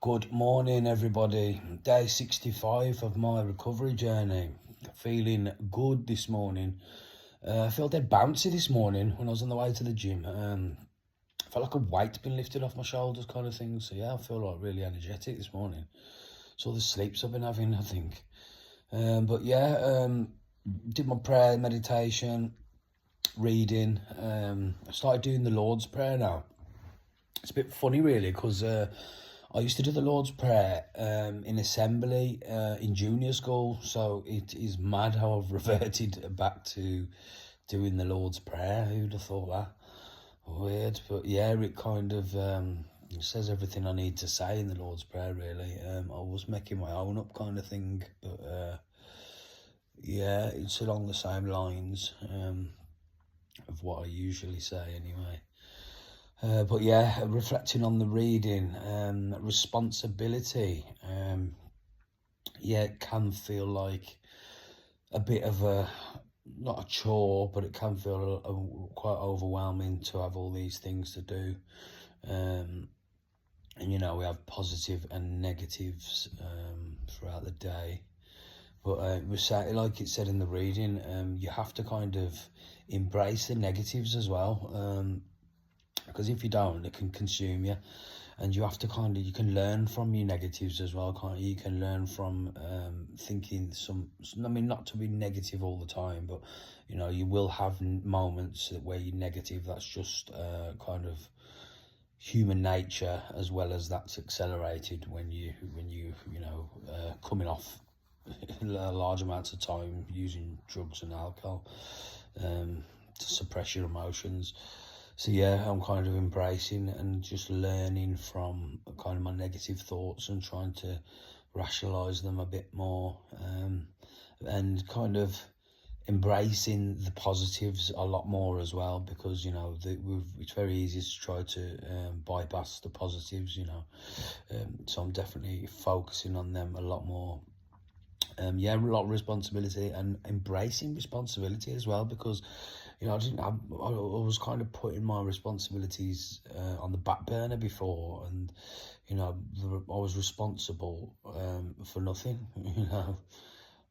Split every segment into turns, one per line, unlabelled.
Good morning, everybody. Day 65 of my recovery journey. Feeling good this morning. I felt dead bouncy this morning when I was on the way to the gym. I felt like a weight's been lifted off my shoulders, kind of thing. So yeah, I feel like really energetic this morning. It's all the sleeps I've been having, I think. But yeah, did my prayer, meditation, reading. I started doing the Lord's Prayer now. It's a bit funny, really, because I used to do the Lord's Prayer in assembly in junior school, so it is mad how I've reverted back to doing the Lord's Prayer. Who'd have thought that? Weird, but yeah, it kind of it says everything I need to say in the Lord's Prayer, really. I was making my own up kind of thing, but yeah, it's along the same lines of what I usually say anyway. But yeah, reflecting on the reading, responsibility, yeah, it can feel like a bit of not a chore, but it can feel quite overwhelming to have all these things to do. And you know, we have positive and negatives throughout the day. But like it said in the reading, you have to kind of embrace the negatives as well. Because if you don't, it can consume you, and you have to you can learn from your negatives as well, can't you? You can learn from thinking I mean, not to be negative all the time, but you know, you will have moments where you're negative. That's just kind of human nature, as well as that's accelerated when you know, coming off large amounts of time using drugs and alcohol to suppress your emotions. So yeah, I'm kind of embracing and just learning from kind of my negative thoughts and trying to rationalize them a bit more, and kind of embracing the positives a lot more as well, because you know it's very easy to try to bypass the positives, you know. So I'm definitely focusing on them a lot more. Yeah, a lot of responsibility and embracing responsibility as well, because you know, I was kind of putting my responsibilities on the back burner before, and you know, I was responsible for nothing. You know,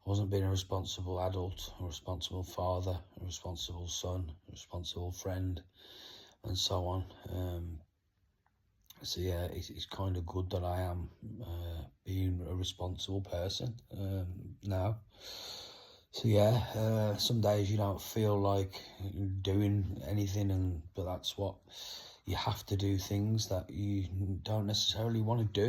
I wasn't being a responsible adult, a responsible father, a responsible son, a responsible friend, and so on. So yeah, it's kind of good that I am being a responsible person now. So yeah, some days you don't feel like doing anything, but that's what you have to do, things that you don't necessarily want to do.